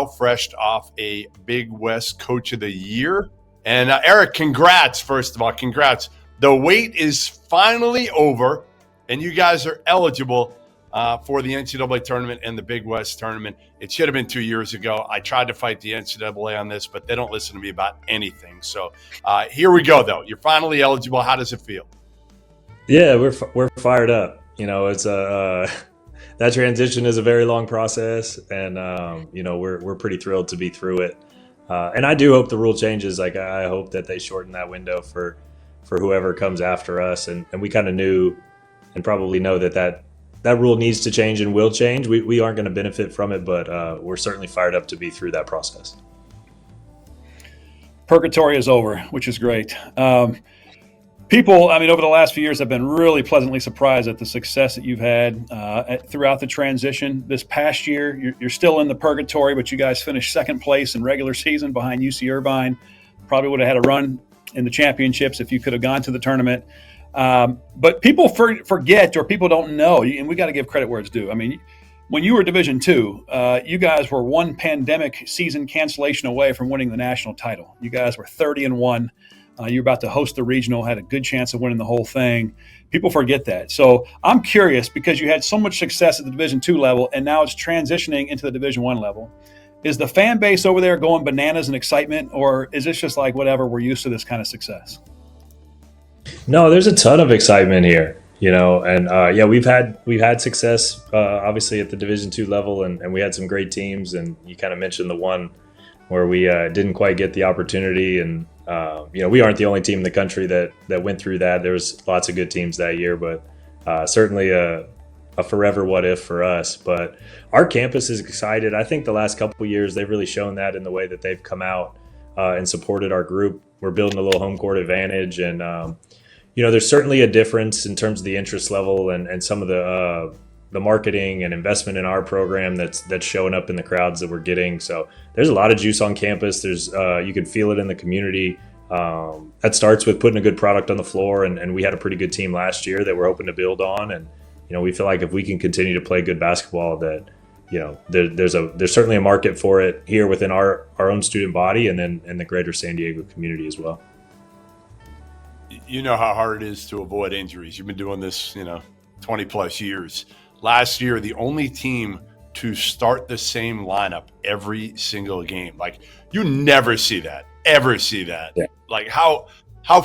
fresh off a Big West Coach of the Year. And Eric, congrats, first of all. Congrats. The wait is finally over, and you guys are eligible for the NCAA tournament and the Big West tournament. It should have been 2 years ago. I tried to fight the NCAA on this, but they don't listen to me about anything. So here we go, though. You're finally eligible. How does it feel? Yeah, we're fired up. It's that transition is a very long process, and we're pretty thrilled to be through it. And I do hope the rule changes. Like, I hope that they shorten that window for whoever comes after us. And we kind of knew and probably know that rule needs to change and will change. We aren't going to benefit from it, but we're certainly fired up to be through that process. Purgatory is over, which is great. People, over the last few years, have been really pleasantly surprised at the success that you've had throughout the transition. This past year, you're still in the purgatory, but you guys finished second place in regular season behind UC Irvine. Probably would have had a run in the championships if you could have gone to the tournament. But people forget, or people don't know, and we got to give credit where it's due. When you were Division II, you guys were one pandemic season cancellation away from winning the national title. You guys were 30-1. You were about to host the regional, had a good chance of winning the whole thing. People forget that. So I'm curious, because you had so much success at the Division II level, and now it's transitioning into the Division I level. Is the fan base over there going bananas in excitement, or is this just like, whatever, we're used to this kind of success? No, there's a ton of excitement here, and we've had success, obviously at the Division II level, and we had some great teams. And you kind of mentioned the one where we didn't quite get the opportunity, and we aren't the only team in the country that went through that. There was lots of good teams that year, but certainly a forever what if for us. But our campus is excited. I think the last couple of years they've really shown that in the way that they've come out and supported our group. We're building a little home court advantage, and there's certainly a difference in terms of the interest level and some of the marketing and investment in our program that's showing up in the crowds that we're getting. So there's a lot of juice on campus. There's you can feel it in the community. That starts with putting a good product on the floor, and we had a pretty good team last year that we're hoping to build on. And we feel like if we can continue to play good basketball, that there's certainly a market for it here within our own student body, and then in the greater San Diego community as well. You know how hard it is to avoid injuries. You've been doing this 20 plus years. Last year, the only team to start the same lineup every single game. Like, you never see that, ever see that. Yeah. Like, how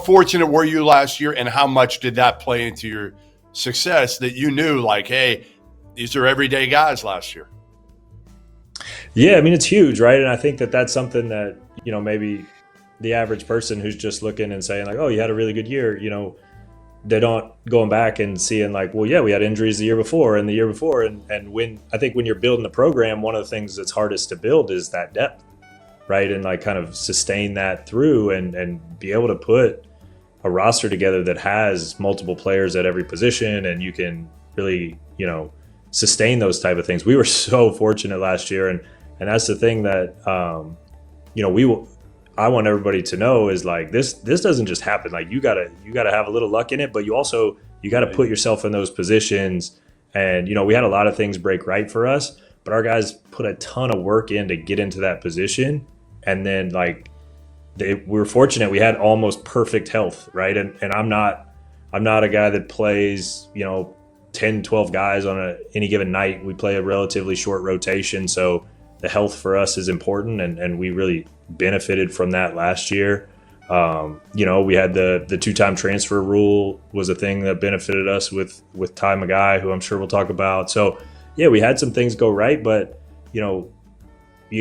fortunate were you last year, and how much did that play into your success, that you knew, like, hey, these are everyday guys last year? Yeah, it's huge, right? And I think that's something that, maybe the average person who's just looking and saying, like, oh, you had a really good year, they don't going back and seeing, like, well, yeah, we had injuries the year before and the year before. And when you're building the program, one of the things that's hardest to build is that depth, right? And like kind of sustain that through and be able to put a roster together that has multiple players at every position, and you can really, sustain those type of things. We were so fortunate last year. And that's the thing that, I want everybody to know is, like, this doesn't just happen. Like, you gotta have a little luck in it, but you gotta put yourself in those positions. And we had a lot of things break right for us, but our guys put a ton of work in to get into that position. And then, like, we were fortunate. We had almost perfect health, right? And I'm not a guy that plays 10, 12 guys on any given night. We play a relatively short rotation, so the health for us is important, and we really benefited from that last year. We had the two-time transfer rule was a thing that benefited us with Ty Magai, who I'm sure we'll talk about. So yeah, we had some things go right, but you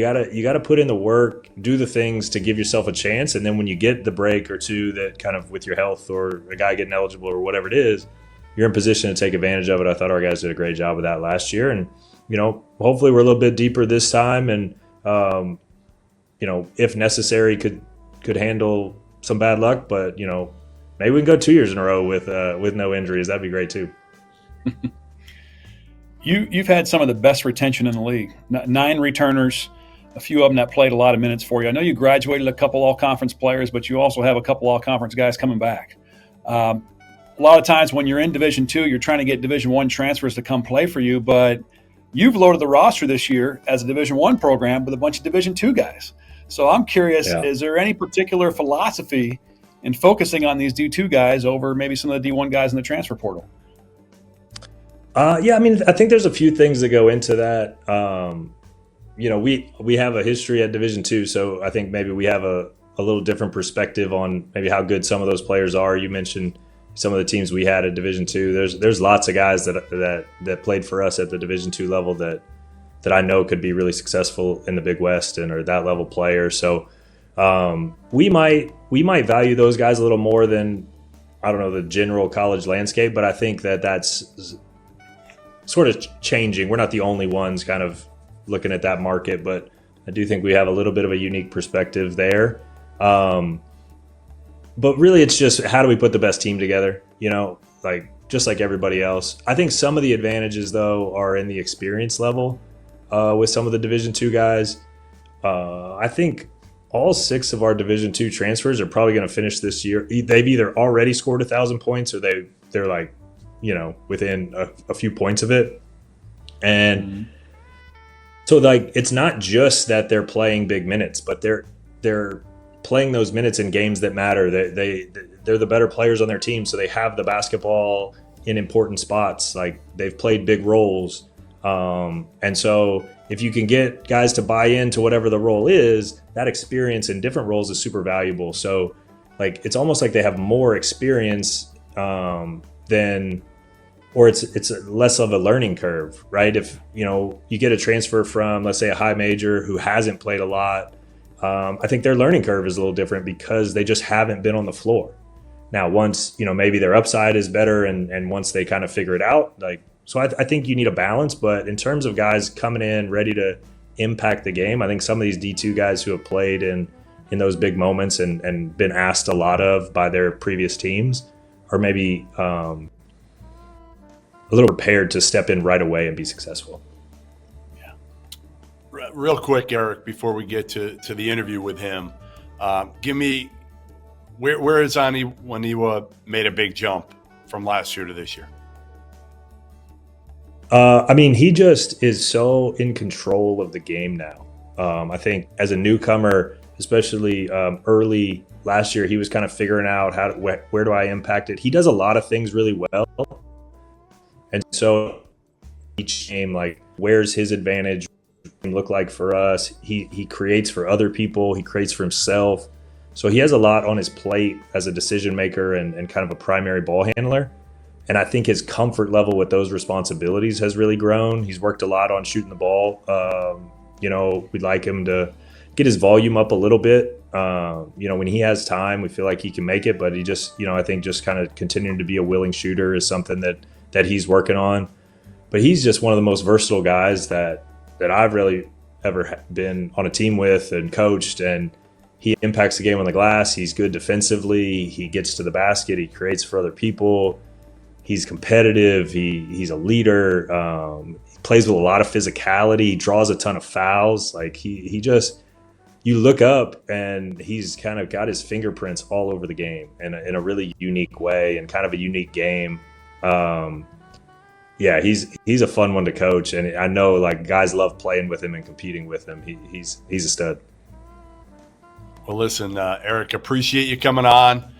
gotta put in the work, do the things to give yourself a chance, and then when you get the break or two that kind of with your health or a guy getting eligible or whatever it is, you're in position to take advantage of it. I thought our guys did a great job of that last year, and hopefully we're a little bit deeper this time, and if necessary, could handle some bad luck. But maybe we can go 2 years in a row with no injuries. That'd be great too. You've had some of the best retention in the league. 9 returners, a few of them that played a lot of minutes for you. I know you graduated a couple all-conference players, but you also have a couple all-conference guys coming back. A lot of times when you're in Division II, you're trying to get Division I transfers to come play for you, but you've loaded the roster this year as a Division I program with a bunch of Division II guys. So I'm curious, is there any particular philosophy in focusing on these D2 guys over maybe some of the D1 guys in the transfer portal? Yeah, I mean, I think there's a few things that go into that. We have a history at Division II, so I think maybe we have a little different perspective on maybe how good some of those players are. You mentioned some of the teams we had at Division II. There's lots of guys that played for us at the Division II level that I know could be really successful in the Big West and are that level players. So we might value those guys a little more than, I don't know, the general college landscape, but I think that's sort of changing. We're not the only ones kind of looking at that market, but I do think we have a little bit of a unique perspective there. But really it's just, how do we put the best team together? Just like everybody else. I think some of the advantages though are in the experience level with some of the Division II guys. I think all 6 of our Division II transfers are probably going to finish this year. They've either already scored 1,000 points or they're like, within a few points of it. And so like, it's not just that they're playing big minutes, but they're playing those minutes in games that matter. They're the better players on their team. So they have the basketball in important spots. Like, they've played big roles. And so if you can get guys to buy into whatever the role is, that experience in different roles is super valuable. So like, it's almost like they have more experience or it's less of a learning curve, right? If, you get a transfer from, let's say, a high major who hasn't played a lot, I think their learning curve is a little different because they just haven't been on the floor. Now, once, maybe their upside is better and once they kind of figure it out, so I think you need a balance. But in terms of guys coming in ready to impact the game, I think some of these D2 guys who have played in those big moments and been asked a lot of by their previous teams are maybe a little prepared to step in right away and be successful. Yeah. Real quick, Eric, before we get to the interview with him, give me where is Aniwa made a big jump from last year to this year? He just is so in control of the game now. I think as a newcomer, especially early last year, he was kind of figuring out where do I impact it. He does a lot of things really well. And so each game, like, where's his advantage look like for us? He creates for other people. He creates for himself. So he has a lot on his plate as a decision maker and kind of a primary ball handler. And I think his comfort level with those responsibilities has really grown. He's worked a lot on shooting the ball. We'd like him to get his volume up a little bit. When he has time, we feel like he can make it, but he just, I think just kind of continuing to be a willing shooter is something that he's working on. But he's just one of the most versatile guys that I've really ever been on a team with and coached. And he impacts the game on the glass. He's good defensively. He gets to the basket. He creates for other people. He's competitive. He's a leader. He plays with a lot of physicality. He draws a ton of fouls. Like he just, you look up and he's kind of got his fingerprints all over the game in a really unique way and kind of a unique game. He's a fun one to coach, and I know like guys love playing with him and competing with him. He's a stud. Well, listen, Eric, appreciate you coming on.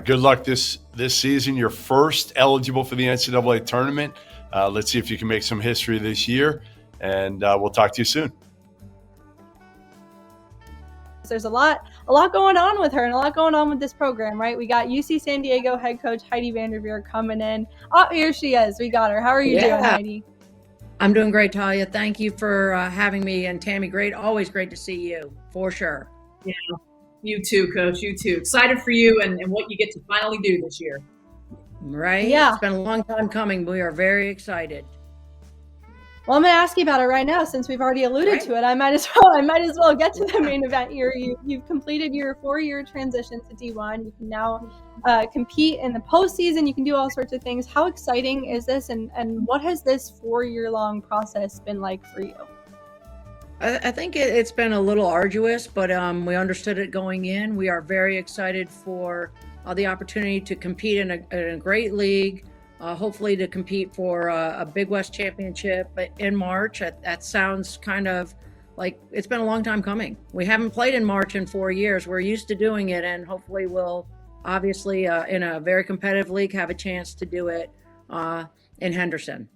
Good luck this season. You're first eligible for the NCAA tournament. Let's see if you can make some history this year, and we'll talk to you soon. There's a lot going on with her and a lot going on with this program, right? We got UC San Diego head coach Heidi VanDerveer coming in. Oh, here she is. We got her. How are you doing, Heidi? I'm doing great, Talia. Thank you for having me. And Tammy, always great to see you, for sure. Yeah, you too, Coach. You too. Excited for you and what you get to finally do this year. Right? Yeah. It's been a long time coming. We are very excited. Well, I'm going to ask you about it right now since we've already alluded to it. I might as well get to the main event here. You've completed your 4-year transition to D1. You can now compete in the postseason. You can do all sorts of things. How exciting is this, and what has this 4-year-long process been like for you? I think it's been a little arduous, but we understood it going in. We are very excited for the opportunity to compete in a great league hopefully to compete for a Big West championship in March. That sounds kind of like it's been a long time coming. We haven't played in March in 4 years. We're used to doing it, and hopefully we'll obviously in a very competitive league have a chance to do it in Henderson.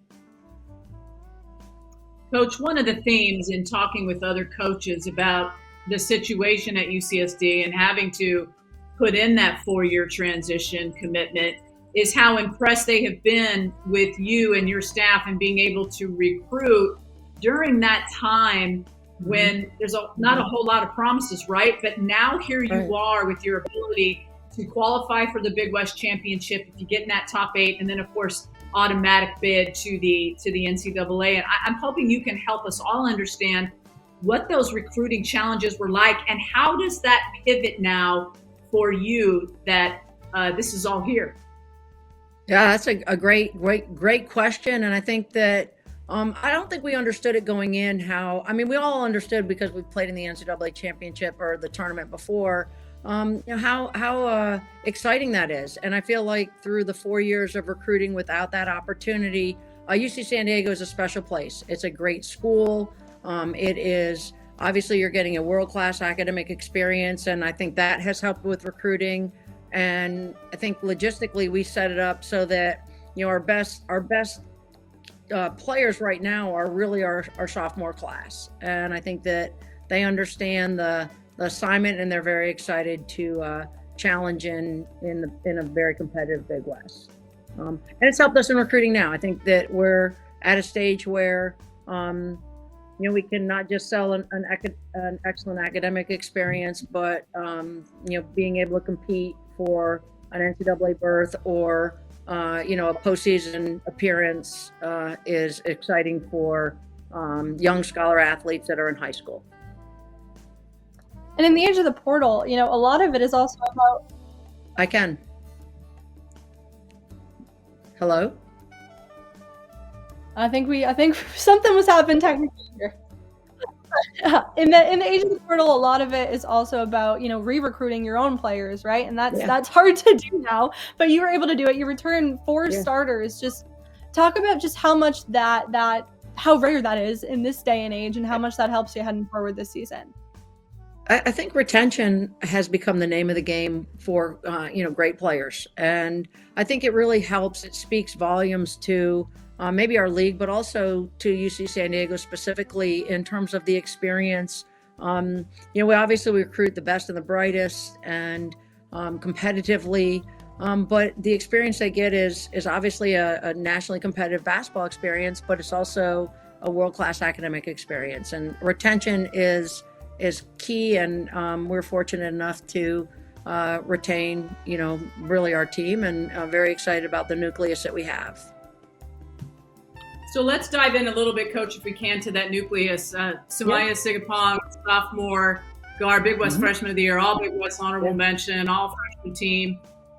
Coach, one of the themes in talking with other coaches about the situation at UCSD and having to put in that 4-year transition commitment is how impressed they have been with you and your staff and being able to recruit during that time when there's not a whole lot of promises, right? But now here you are with your ability to qualify for the Big West Championship if you get in that top 8, and then of course automatic bid to the NCAA. And I'm hoping you can help us all understand what those recruiting challenges were like, and how does that pivot now for you that this is all here? Yeah, that's a great question. And I think that I don't think we understood it going in we all understood because we played in the NCAA championship or the tournament before, how exciting that is. And I feel like through the 4 years of recruiting without that opportunity, UC San Diego is a special place. It's a great school. It is, obviously you're getting a world-class academic experience, and I think that has helped with recruiting. And I think logistically we set it up so that, our best players right now are really our sophomore class. And I think that they understand the assignment, and they're very excited to challenge in a very competitive Big West. And it's helped us in recruiting now. I think that we're at a stage where, we can not just sell an excellent academic experience, but, being able to compete for an NCAA berth or, a postseason appearance is exciting for young scholar athletes that are in high school. And in the age of the portal, a lot of it is also about. Hello? I think something was happening technically here. In the age of the portal, a lot of it is also about re-recruiting your own players, right? And that's hard to do now, but you were able to do it. You returned 4 starters. Just talk about just how much how rare that is in this day and age, and how much that helps you heading forward this season. I think retention has become the name of the game for great players, and I think it really helps. It speaks volumes to maybe our league, but also to UC San Diego specifically in terms of the experience. We obviously recruit the best and the brightest and competitively, but the experience they get is obviously a nationally competitive basketball experience, but it's also a world-class academic experience. And retention is key, and we're fortunate enough to retain, really our team, and very excited about the nucleus that we have. So let's dive in a little bit, Coach, if we can, to that nucleus. Samaya Sigapong, sophomore, guard, Big West Freshman of the Year, all Big West honorable mention, all freshman team,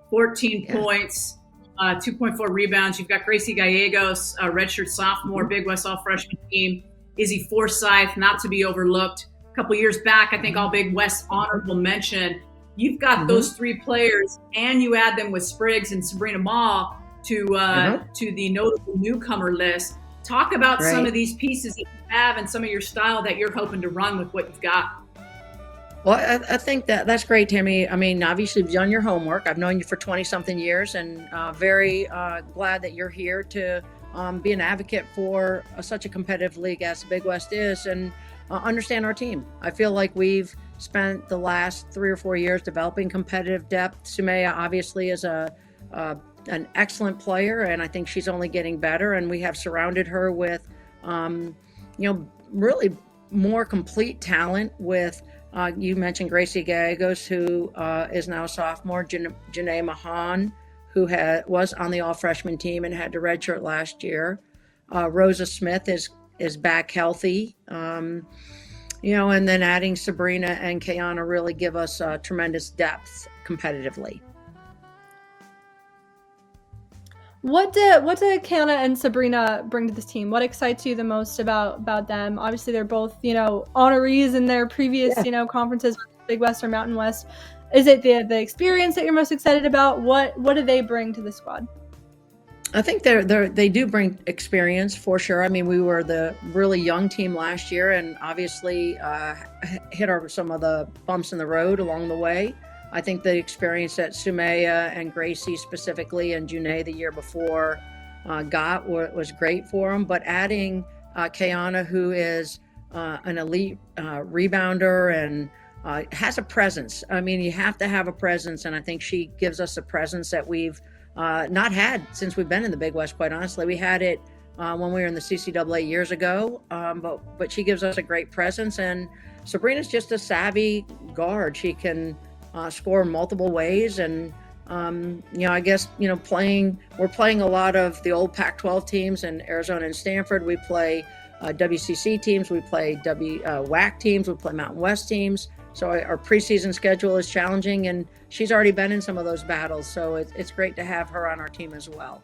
14 points, 2.4 rebounds. You've got Gracie Gallegos, a redshirt sophomore, Big West all freshman team. Izzy Forsyth, not to be overlooked. A couple years back, I think all Big West honorable mention. You've got those 3 players, and you add them with Spriggs and Sabrina Ma to the notable newcomer list. Talk about some of these pieces that you have and some of your style that you're hoping to run with what you've got. Well, I think that's great, Tammy. I mean, obviously you've done your homework. I've known you for 20-something years, and very glad that you're here to be an advocate for such a competitive league as the Big West is, and understand our team. I feel like we've spent the last 3 or 4 years developing competitive depth. Sumaya obviously is an excellent player, and I think she's only getting better, and we have surrounded her with really more complete talent with you mentioned Gracie Gallegos, who is now a sophomore, Janae Mahan, who was on the all-freshman team and had to redshirt last year. Rosa Smith is back healthy, and then adding Sabrina and Kayana really give us tremendous depth competitively. What did Kayana and Sabrina bring to this team? What excites you the most about them? Obviously, they're both, honorees in their previous, conferences, Big West or Mountain West. Is it the experience that you're most excited about? What do they bring to the squad? I think they do bring experience for sure. I mean, we were the really young team last year, and obviously hit some of the bumps in the road along the way. I think the experience that Sumaya and Gracie specifically, and Junae the year before was great for them. But adding Kayana, who is an elite rebounder and has a presence. I mean, you have to have a presence, and I think she gives us a presence that we've not had since we've been in the Big West, quite honestly. We had it when we were in the CCAA years ago, but she gives us a great presence. And Sabrina's just a savvy guard. She can score in multiple ways. And, I guess, we're playing a lot of the old Pac-12 teams in Arizona and Stanford. We play WCC teams. We play WAC teams. We play Mountain West teams. So our preseason schedule is challenging, and she's already been in some of those battles. So it's great to have her on our team as well.